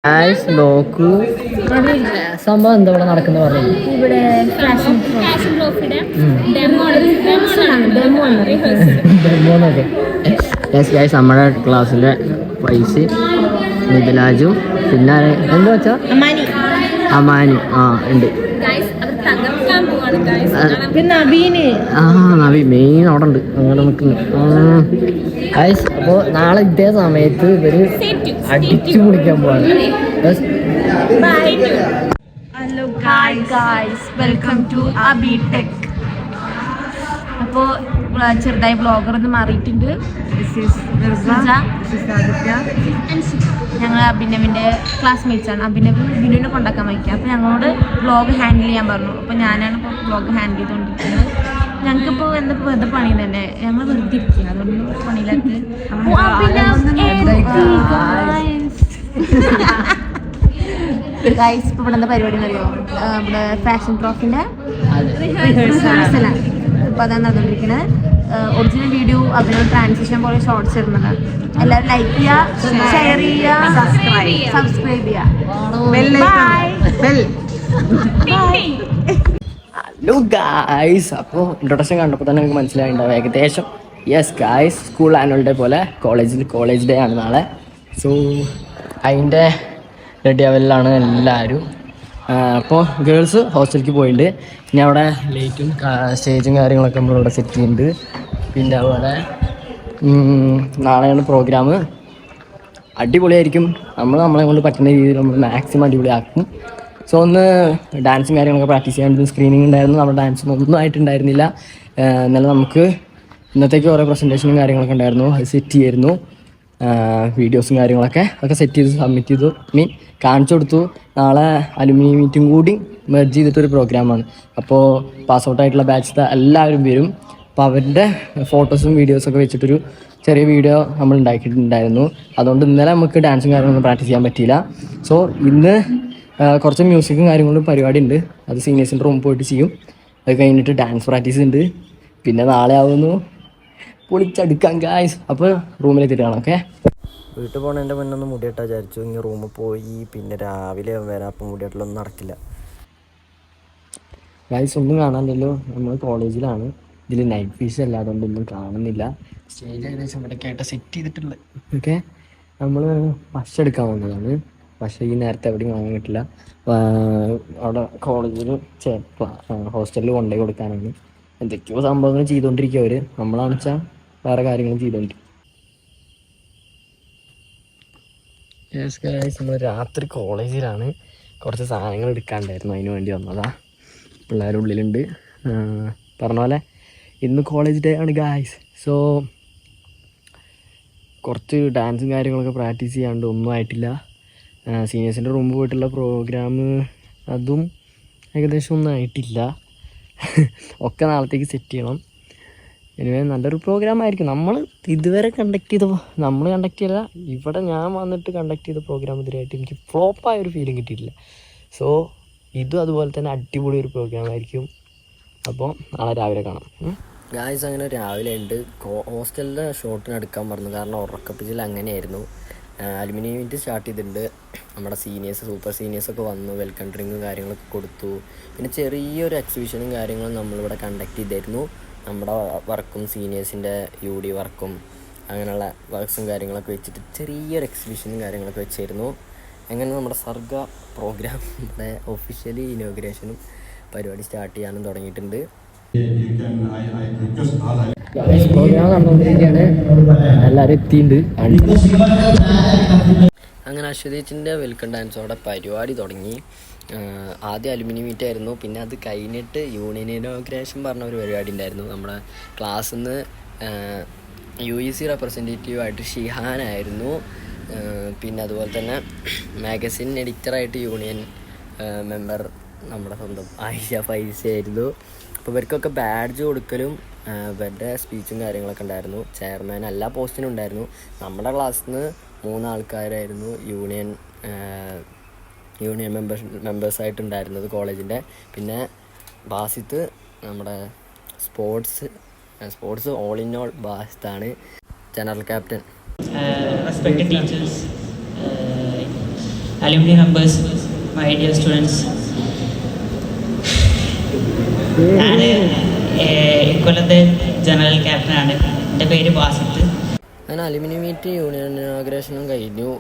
Guys നോക്കൂ, സംഭവം എന്താ ഇവിടെ നടക്കുന്ന പറഞ്ഞു. ഇവിടെ ഗായ്സ് നമ്മുടെ ക്ലാസ്സിലെ വൈസ് മിഥിലാജും പിന്നെ എന്താ വെച്ചാ അമാനി ഉണ്ട്. നവി മെയിൻ അവിടെ ഉണ്ട് അങ്ങനെ നിൽക്കുന്നു. ഗായ്സ് അപ്പോൾ നാളെ ഇതേ സമയത്ത് ഇവര് അടിച്ചു പൊളിക്കാൻ പോവാണ്. Hello guys, welcome to Abi tech. അപ്പോൾ ചെറുതായി ബ്ലോഗർ ഒന്ന് മാറിയിട്ടുണ്ട്. ഞങ്ങൾ അഭിനവിൻ്റെ ക്ലാസ്മേറ്റ്സ് ആണ്. അഭിനവിനെ കൊണ്ടാക്കാൻ വയ്ക്കുക. അപ്പോൾ ഞങ്ങളോട് ബ്ലോഗ് ഹാൻഡിൽ ചെയ്യാൻ പറഞ്ഞു. അപ്പോൾ ഞാനാണ് ഇപ്പോൾ ബ്ലോഗ് ഹാൻഡിൽ ചെയ്തുകൊണ്ടിരിക്കുന്നത്. ഞങ്ങൾക്കിപ്പോൾ എന്താ വെറുതെ പണി തന്നെ, ഞങ്ങൾ വെറുതെ ഇരിക്കുക, അതുകൊണ്ട് പണിയില്ലാത്ത ഗൈസ്. ഇപ്പോൾ ഇവിടെ എന്താ പരിപാടി എന്നറിയോ? ഇവിടെ ഫാഷൻ പ്രോഫിൻ്റെ റിഹേഴ്സലാണ് ഇപ്പോൾ അതാണ് നടന്നുകൊണ്ടിരിക്കുന്നത്. ഒറിജിനൽ വീഡിയോ അതിനോട് ട്രാൻസിഷൻ പോലെ ഷോർട്സ് ഇടുന്നതാണ്. എല്ലാവരും ലൈക്ക് ചെയ്യുക, ഷെയർ ചെയ്യുക, സബ്സ്ക്രൈബ് ചെയ്യുക. ഹലോ ഗായ്സ്, അപ്പോൾ ഇൻട്രൊഡക്ഷൻ കണ്ടപ്പോൾ തന്നെ നിങ്ങൾക്ക് മനസ്സിലായിട്ടുണ്ടാവും ഏകദേശം. Yes guys, school annual day പോലെ കോളേജ് ഡേ ആണ് നാളെ. സോ അതിൻ്റെ റെഡി ആവലിലാണ് എല്ലാവരും. അപ്പോൾ ഗേൾസ് ഹോസ്റ്റലിലേക്ക് പോയിട്ടുണ്ട്. ഇനി അവിടെ ലൈറ്റും സ്റ്റേജും കാര്യങ്ങളൊക്കെ നമ്മളിവിടെ സെറ്റ് ചെയ്യുന്നുണ്ട്. പിന്നെ അതുപോലെ നാളെയാണ് പ്രോഗ്രാം. അടിപൊളിയായിരിക്കും. നമ്മളെ കൊണ്ട് പറ്റുന്ന രീതിയിൽ നമ്മൾ മാക്സിമം അടിപൊളിയാക്കും. സോ ഒന്ന് ഡാൻസും കാര്യങ്ങളൊക്കെ പ്രാക്ടീസ് ചെയ്യാൻ സ്ക്രീനിങ് ഉണ്ടായിരുന്നു. നമ്മുടെ ഡാൻസും ഒന്നും ആയിട്ടുണ്ടായിരുന്നില്ല. എന്നാലും നമുക്ക് ഇന്നത്തേക്ക് ഓരോ പ്രസൻറ്റേഷനും കാര്യങ്ങളൊക്കെ ഉണ്ടായിരുന്നു. അത് സെറ്റ് ചെയ്യായിരുന്നു. വീഡിയോസും കാര്യങ്ങളൊക്കെ സെറ്റ് ചെയ്ത് സബ്മിറ്റ് ചെയ്തു, കാണിച്ചു കൊടുത്തു. നാളെ അലുമിനി മീറ്റും കൂടി മെർജ് ചെയ്തിട്ടൊരു പ്രോഗ്രാമാണ്. അപ്പോൾ പാസ് ഔട്ട് ആയിട്ടുള്ള ബാച്ചിൽ എല്ലാവരും വരും. അപ്പോൾ അവരുടെ ഫോട്ടോസും വീഡിയോസൊക്കെ വെച്ചിട്ടൊരു ചെറിയ വീഡിയോ നമ്മൾ ഉണ്ടാക്കിയിട്ടുണ്ടായിരുന്നു. അതുകൊണ്ട് ഇന്നലെ നമുക്ക് ഡാൻസും കാര്യങ്ങളൊന്നും പ്രാക്ടീസ് ചെയ്യാൻ പറ്റിയില്ല. സോ ഇന്ന് കുറച്ച് മ്യൂസിക്കും കാര്യങ്ങളും പരിപാടി ഉണ്ട്. അത് സീനിയേഴ്സിൻ്റെ റൂമിൽ പോയിട്ട് ചെയ്യും. അത് കഴിഞ്ഞിട്ട് ഡാൻസ് പ്രാക്ടീസ് ഉണ്ട്. പിന്നെ നാളെ ആവുന്നു പൊളിച്ചടുക്കാം ഗായ്സ്. അപ്പോൾ റൂമിലെത്തിയിട്ട് കാണാം. ഓക്കെ, വീട്ടിൽ പോകണതിൻ്റെ മുന്നേ ഒന്ന് മുടിയിട്ടാ വിചാരിച്ചു. ഇങ്ങനെ റൂമിൽ പോയി പിന്നെ രാവിലെ വരാം. അപ്പം മുടിയിട്ടൊന്നും നടക്കില്ല ഗായ്സ്. ഒന്നും കാണാനില്ലല്ലോ, നമ്മൾ കോളേജിലാണ്. ഇതിൽ നൈറ്റ് ഫീസ് അല്ല, അതുകൊണ്ട് ഒന്നും കാണുന്നില്ല. സ്റ്റേജ് ഏകദേശം ഇവിടെയൊക്കെ ആയിട്ട് സെറ്റ് ചെയ്തിട്ടുള്ളത്. ഓക്കെ, നമ്മൾ ബസ് എടുക്കാൻ വന്നതാണ്. പക്ഷേ ഈ നേരത്തെ എവിടെയും വാങ്ങാൻ കിട്ടില്ല. അവിടെ കോളേജിൽ ഹോസ്റ്റലിൽ കൊണ്ടുപോയി കൊടുക്കാനാണ്. എന്തൊക്കെയോ സംഭവങ്ങൾ ചെയ്തുകൊണ്ടിരിക്കുക അവർ. നമ്മളാണെന്ന് വെച്ചാൽ വേറെ കാര്യങ്ങൾ ചെയ്തുകൊണ്ടിരിക്കും. നമ്മൾ രാത്രി കോളേജിലാണ്. കുറച്ച് സാധനങ്ങൾ എടുക്കാണ്ടായിരുന്നു, അതിന് വേണ്ടി വന്നതാ. പിള്ളേരുടെ ഉള്ളിലുണ്ട്. പറഞ്ഞ പോലെ ഇന്ന് കോളേജ് ഡേ ആണ് ഗായ്സ്. സോ കുറച്ച് ഡാൻസും കാര്യങ്ങളൊക്കെ പ്രാക്ടീസ് ചെയ്യാണ്ട് ഒന്നും ആയിട്ടില്ല. സീനിയേഴ്സിൻ്റെ റൂമിൽ പോയിട്ടുള്ള പ്രോഗ്രാം അതും ഏകദേശം ഒന്നും ആയിട്ടില്ല. ഒക്കെ നാളത്തേക്ക് സെറ്റ് ചെയ്യണം. എനിവേ നല്ലൊരു പ്രോഗ്രാം ആയിരിക്കും. നമ്മൾ ഇതുവരെ കണ്ടക്ട് ചെയ്ത ഇവിടെ ഞാൻ വന്നിട്ട് കണ്ടക്ട് ചെയ്ത പ്രോഗ്രാം ഇതിലായിട്ട് എനിക്ക് ഫ്ലോപ്പായൊരു ഫീലിംഗ് കിട്ടിയിട്ടില്ല. സോ ഇതും അതുപോലെ തന്നെ അടിപൊളി ഒരു പ്രോഗ്രാം ആയിരിക്കും. അപ്പോൾ നാളെ രാവിലെ കാണാം ഗായ്സ്. അങ്ങനെ രാവിലെ ഉണ്ട്. ഹോസ്റ്റലിലെ ഷോട്ടിന് എടുക്കാൻ പറഞ്ഞു, കാരണം ഉറക്കപ്പിച്ചിൽ അങ്ങനെയായിരുന്നു. അലുമിനിയം മീറ്റ് സ്റ്റാർട്ട് ചെയ്തിട്ടുണ്ട്. നമ്മുടെ സൂപ്പർ സീനിയേഴ്സൊക്കെ വന്നു. വെൽക്കം ഡ്രിങ്കും കാര്യങ്ങളൊക്കെ കൊടുത്തു. പിന്നെ ചെറിയൊരു എക്സിബിഷനും കാര്യങ്ങളും നമ്മളിവിടെ കണ്ടക്ട് ചെയ്തായിരുന്നു. നമ്മുടെ വർക്കും സീനിയേഴ്സിൻ്റെ UD വർക്കും അങ്ങനെയുള്ള വർക്ക്സും കാര്യങ്ങളൊക്കെ വെച്ചിട്ട് ചെറിയൊരു എക്സിബിഷനും കാര്യങ്ങളൊക്കെ വെച്ചായിരുന്നു. അങ്ങനെ നമ്മുടെ സർഗ പ്രോഗ്രാം ഇവിടെ ഒഫീഷ്യലി ഇനോഗ്രേഷനും പരിപാടി സ്റ്റാർട്ട് ചെയ്യാനും തുടങ്ങിയിട്ടുണ്ട്. പ്രോഗ്രാം നടന്നുകൊണ്ടിരിക്കുകയാണ്. എല്ലാവരും എത്തിയിട്ടുണ്ട്. അങ്ങനെ അശ്വതീച്ചിൻ്റെ വെൽക്കം ഡാൻസോടെ പരിപാടി തുടങ്ങി. ആദ്യം അലുമിനി മീറ്റ് ആയിരുന്നു. പിന്നെ അത് കഴിഞ്ഞിട്ട് യൂണിയൻ ഇനോഗ്രേഷൻ പറഞ്ഞ ഒരു പരിപാടി ഉണ്ടായിരുന്നു. നമ്മുടെ ക്ലാസ്സിൽ നിന്ന് UEC റെപ്രസെൻറ്റേറ്റീവായിട്ട് ഷിഹാനായിരുന്നു. പിന്നെ അതുപോലെ തന്നെ മാഗസിൻ എഡിറ്ററായിട്ട് യൂണിയൻ മെമ്പർ നമ്മുടെ സ്വന്തം ആയിഷ ഫൈസ ആയിരുന്നു. അപ്പോൾ ഇവർക്കൊക്കെ ബാഡ്ജ് കൊടുക്കലും ഇവരുടെ സ്പീച്ചും കാര്യങ്ങളൊക്കെ ഉണ്ടായിരുന്നു. ചെയർമാൻ എല്ലാ പോസ്റ്റിനും ഉണ്ടായിരുന്നു. നമ്മുടെ ക്ലാസ്സിൽ നിന്ന് 3 ആൾക്കാരായിരുന്നു യൂണിയൻ മെമ്പേഴ്സായിട്ടുണ്ടായിരുന്നത് കോളേജിൻ്റെ. പിന്നെ ബാസിത്ത് നമ്മുടെ സ്പോർട്സ് ഓൾ ഇൻ ഓൾ ബാസിത്താണ് general captain. Respected teachers, alumni members, my dear students. ഞാൻ ഇക്കൊല്ലത്തെ ജനറൽ ക്യാപ്റ്റനാണ്. എൻ്റെ പേര് ബാസിത്ത്. അങ്ങനെ അലുമിനി മീറ്റ് യൂണിയൻ ഇനാഗ്രേഷനും കഴിഞ്ഞു.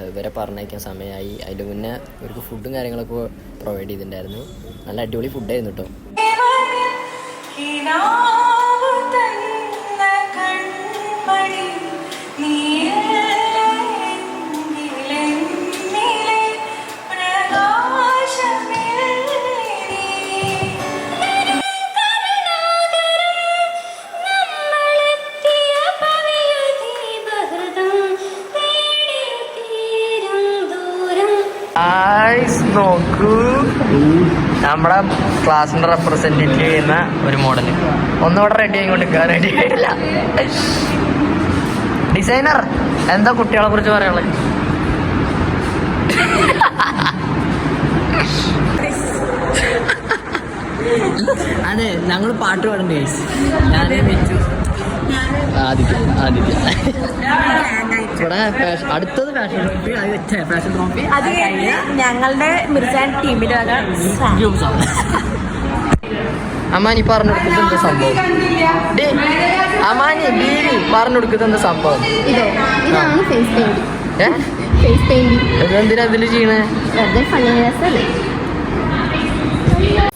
ഇവരെ പറഞ്ഞയക്കാൻ സമയമായി. അതിൻ്റെ മുന്നേ ഇവർക്ക് ഫുഡും കാര്യങ്ങളൊക്കെ പ്രൊവൈഡ് ചെയ്തിട്ടുണ്ടായിരുന്നു. നല്ല അടിപൊളി ഫുഡായിരുന്നു കേട്ടോ. നോക്കൂ, നമ്മുടെ ക്ലാസ്സിന്റെ റെപ്രസെന്റേറ്റീവ് ചെയ്യുന്ന ഒരു മോഡല് ഒന്നുകൂടെ റെഡി ആയിക്കൊണ്ടിരിക്കുക. റെഡി ആയില്ല. ഡിസൈനർ, എന്താ കുട്ടികളെ കുറിച്ച് പറയാനുള്ളത്? അതെ, ഞങ്ങൾ പാട്ട് പാടണ്ടേ? ഞാൻ വെച്ചു ആദിത്യ ഇവിടെ അടുത്തത് ഫാഷൻ ട്രോഫി. അത് വെച്ച ഫാഷൻ ട്രോഫി അത് ഞങ്ങളുടെ മിർജാൻ ടീമിന്റെ അമ്മാനി പറഞ്ഞു കൊടുക്കുന്നത് എന്താ സംഭവം? അമ്മാനി ബീവി പറഞ്ഞു കൊടുക്കുന്നത് എന്താ സംഭവം? ഇതാണ് ഫേസ് പെയിന്റിംഗ്. ഫേസ് പെയിന്റിംഗ് എന്തിനാ ഇതില് ചെയ്യണേ? ഫണ്ണി.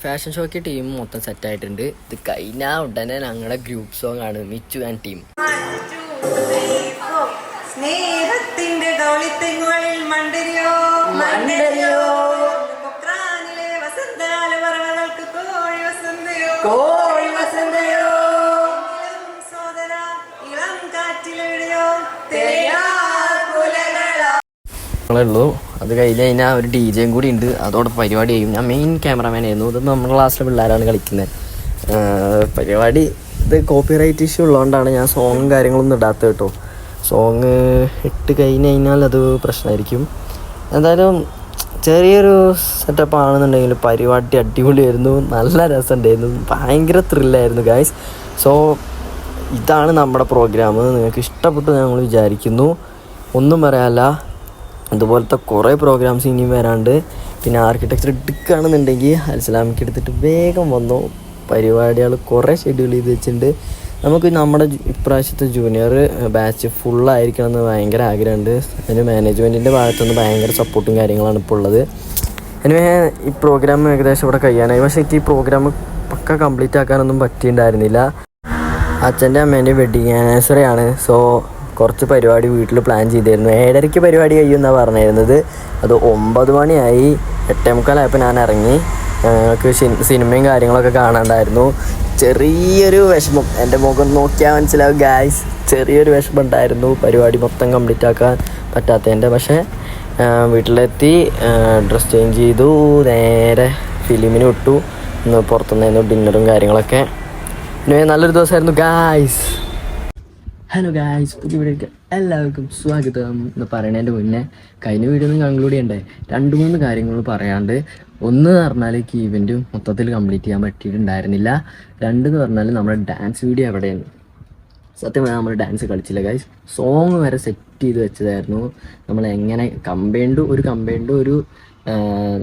ഫാഷൻ ഷോയ്ക്ക് ടീം മൊത്തം സെറ്റ് ആയിട്ടുണ്ട്. ഇത് കഴിഞ്ഞാൽ ഉടനെ ഞങ്ങളുടെ ഗ്രൂപ്പ് സോങ് ആണ് മിച്ചു ആൻഡ് ടീം. സ്നേഹത്തിന്റെ കളിത്തെങ്ങുകളിൽ മണ്ടരിയോ മണ്ടരിയോ പൊക്രാനിലെ വസന്താല പറവകൾക്ക് കോഴി വസന്തയോ കോഴി വസന്തയോ സോദര ഇളം കാറ്റിലെവിടെയോ ഉള്ളൂ. അത് കഴിഞ്ഞ് കഴിഞ്ഞാൽ ഒരു ഡി ജെയും കൂടി ഉണ്ട്. അതോടെ പരിപാടി ചെയ്യും. ഞാൻ മെയിൻ ക്യാമറമാൻ ആയിരുന്നു. ഇത് നമ്മുടെ ക്ലാസ്സിലെ പിള്ളേരാണ് കളിക്കുന്നത്. പരിപാടി ഇത് കോപ്പിറൈറ്റ് ഇഷ്യൂ ഉള്ളതുകൊണ്ടാണ് ഞാൻ സോങ്ങും കാര്യങ്ങളൊന്നും ഇടാത്തത് കേട്ടോ. സോങ് ഇട്ട് കഴിഞ്ഞ് കഴിഞ്ഞാൽ അത് പ്രശ്നമായിരിക്കും. എന്തായാലും ചെറിയൊരു സെറ്റപ്പ് ആണെന്നുണ്ടെങ്കിൽ പരിപാടി അടിപൊളിയായിരുന്നു. നല്ല രസമുണ്ടായിരുന്നു. ഭയങ്കര ത്രില്ലായിരുന്നു ഗൈസ്. സോ ഇതാണ് നമ്മുടെ പ്രോഗ്രാം. നിങ്ങൾക്ക് ഇഷ്ടപ്പെട്ടു ഞങ്ങൾ വിചാരിക്കുന്നു. ഒന്നും പറയാനില്ല. അതുപോലത്തെ കുറേ പ്രോഗ്രാംസ് ഇനിയും വരാണ്ട്. പിന്നെ ആർക്കിടെക്ചർ എടുക്കുകയാണെന്നുണ്ടെങ്കിൽ അൽസലാമിക്ക് എടുത്തിട്ട് വേഗം വന്നു. പരിപാടികൾ കുറേ ഷെഡ്യൂൾ ചെയ്ത് വെച്ചിട്ടുണ്ട്. നമുക്ക് നമ്മുടെ ഇപ്രാവശ്യത്തെ ജൂനിയർ ബാച്ച് ഫുള്ളായിരിക്കണം എന്ന് ഭയങ്കര ആഗ്രഹമുണ്ട്. അതിന് മാനേജ്മെൻറ്റിൻ്റെ ഭാഗത്തുനിന്ന് ഭയങ്കര സപ്പോർട്ടും കാര്യങ്ങളാണ് ഇപ്പോൾ ഉള്ളത്. എനിവേ ഈ പ്രോഗ്രാം ഏകദേശം ഇവിടെ കഴിയാനായി. പക്ഷേ എനിക്ക് ഈ പ്രോഗ്രാം പക്ക കംപ്ലീറ്റ് ആക്കാനൊന്നും പറ്റിയിട്ടുണ്ടായിരുന്നില്ല. അച്ഛൻ്റെ അമ്മേൻ്റെ വെഡ്ഡിങ് ആനിവേഴ്സറി ആണ്. സോ കുറച്ച് പരിപാടി വീട്ടിൽ പ്ലാൻ ചെയ്തിരുന്നു. 7:30 പരിപാടി കഴിയുമെന്നാണ് പറഞ്ഞിരുന്നത്. അത് 9 മണിയായി. 8:45 ഞാൻ ഇറങ്ങി. ഞങ്ങൾക്ക് സിനിമയും കാര്യങ്ങളൊക്കെ കാണാണ്ടായിരുന്നു. ചെറിയൊരു വിഷമം, എൻ്റെ മുഖം നോക്കിയാൽ മനസ്സിലാവും ഗായ്സ്. ചെറിയൊരു വിഷമം ഉണ്ടായിരുന്നു പരിപാടി മൊത്തം കംപ്ലീറ്റ് ആക്കാൻ പറ്റാത്തതിൻ്റെ. പക്ഷേ വീട്ടിലെത്തി ഡ്രസ് ചേഞ്ച് ചെയ്തു, നേരെ ഫിലിമിന് വിട്ടു. ഇന്ന് പുറത്തുനിന്നായിരുന്നു ഡിന്നറും കാര്യങ്ങളൊക്കെ. പിന്നെ നല്ലൊരു ദിവസമായിരുന്നു ഗായ്സ്. ഹലോ ഗായ്സ്, പുതിയ വീഡിയോക്ക് എല്ലാവർക്കും സ്വാഗതം എന്ന് പറയുന്നതിൻ്റെ മുന്നേ കഴിഞ്ഞ വീഡിയോ ഒന്നും കൺക്ലൂഡ് ചെയ്യണ്ടേ? 2-3 കാര്യങ്ങൾ പറയാണ്ട്. ഒന്ന് പറഞ്ഞാൽ ഈ ഈവൻറ്റ് മൊത്തത്തിൽ കംപ്ലീറ്റ് ചെയ്യാൻ പറ്റിയിട്ടുണ്ടായിരുന്നില്ല. 2 എന്ന് പറഞ്ഞാൽ നമ്മുടെ ഡാൻസ് വീഡിയോ എവിടെയാണ്? സത്യം പറഞ്ഞാൽ നമ്മൾ ഡാൻസ് കളിച്ചില്ല ഗൈസ്. സോങ് വരെ സെറ്റ് ചെയ്ത് വെച്ചതായിരുന്നു. നമ്മൾ എങ്ങനെ കമ്പൈൻഡ് ഒരു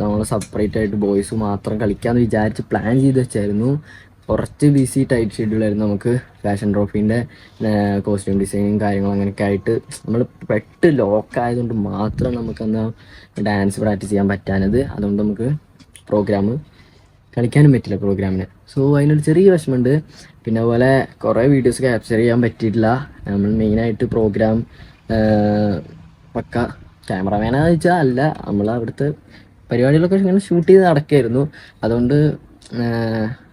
നമ്മൾ സെപ്പറേറ്റ് ആയിട്ട് ബോയ്സ് മാത്രം കളിക്കാമെന്ന് വിചാരിച്ച് പ്ലാൻ ചെയ്ത് വെച്ചായിരുന്നു. കുറച്ച് ബിസി ടൈറ്റ് ഷെഡ്യൂളായിരുന്നു നമുക്ക്. ഫാഷൻ ട്രോഫീൻ്റെ കോസ്റ്റ്യൂം ഡിസൈനും കാര്യങ്ങളും അങ്ങനെയൊക്കെ ആയിട്ട് നമ്മൾ ലോക്കായതുകൊണ്ട് മാത്രം നമുക്കന്ന് ഡാൻസ് പ്രാക്ടീസ് ചെയ്യാൻ പറ്റാനത്. അതുകൊണ്ട് നമുക്ക് പ്രോഗ്രാം കളിക്കാനും പറ്റില്ല പ്രോഗ്രാമിന്. സോ അതിനൊരു ചെറിയ വിഷമമുണ്ട്. പിന്നെ അതുപോലെ കുറേ വീഡിയോസ് ക്യാപ്ചർ ചെയ്യാൻ പറ്റിയിട്ടില്ല. നമ്മൾ മെയിനായിട്ട് പ്രോഗ്രാം പക്ക ക്യാമറമാനാന്ന് വെച്ചാൽ അല്ല, നമ്മൾ അവിടുത്തെ പരിപാടികളൊക്കെ ഇങ്ങനെ ഷൂട്ട് ചെയ്ത് നടക്കുമായിരുന്നു. അതുകൊണ്ട്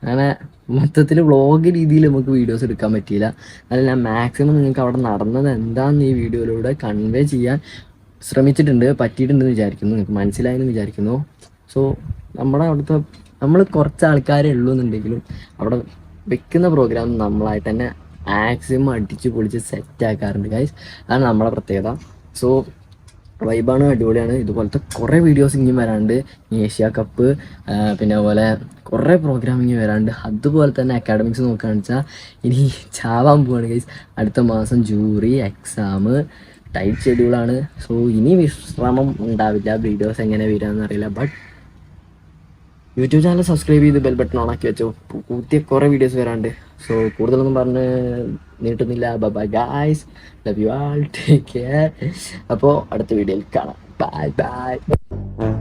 അങ്ങനെ മൊത്തത്തിൽ വ്ളോഗ് രീതിയിൽ നമുക്ക് വീഡിയോസ് എടുക്കാൻ പറ്റിയില്ല. അല്ല, ഞാൻ മാക്സിമം നിങ്ങൾക്ക് അവിടെ നടന്നത് എന്താണെന്ന് ഈ വീഡിയോയിലൂടെ കൺവേ ചെയ്യാൻ ശ്രമിച്ചിട്ടുണ്ട്. പറ്റിയിട്ടുണ്ടെന്ന് വിചാരിക്കുന്നു, നിങ്ങൾക്ക് മനസ്സിലായെന്ന് വിചാരിക്കുന്നു. സോ നമ്മുടെ അവിടുത്തെ നമ്മൾ കുറച്ച് ആൾക്കാരേ ഉള്ളൂ എന്നുണ്ടെങ്കിലും അവിടെ വെക്കുന്ന പ്രോഗ്രാം നമ്മളായിട്ട് തന്നെ മാക്സിമം അടിച്ച് പൊളിച്ച് സെറ്റാക്കാറുണ്ട് ഗൈസ്. അതാണ് നമ്മുടെ പ്രത്യേകത. സോ വൈബാണ്, അടിപൊളിയാണ്. ഇതുപോലത്തെ കുറേ വീഡിയോസ് ഇനിയും വരാണ്ട്. ഏഷ്യ കപ്പ് പിന്നെ അതുപോലെ കുറേ പ്രോഗ്രാമിങ് വരാണ്ട്. അതുപോലെ തന്നെ അക്കാഡമിക്സ് നോക്കുകയാണെന്ന് വെച്ചാൽ ഇനി ചാവാൻ പോവാണ് ഗൈസ്. അടുത്ത മാസം ജൂറി എക്സാം, ടൈറ്റ് ഷെഡ്യൂളാണ്. സോ ഇനി വിശ്രമം ഉണ്ടാവില്ല. വീഡിയോസ് എങ്ങനെ വരികയെന്ന് അറിയില്ല. ബട്ട് യൂട്യൂബ് ചാനൽ സബ്സ്ക്രൈബ് ചെയ്ത് ബെൽ ബട്ടൺ ഓണാക്കി വെച്ചോ. പുതിയ കുറേ വീഡിയോസ് വരാണ്ട്. സോ കൂടുതലൊന്നും പറഞ്ഞ് നീട്ടുന്നില്ല. Bye guys, love you all, take care. അപ്പോൾ അടുത്ത വീഡിയോയിൽ കാണാം. Bye by.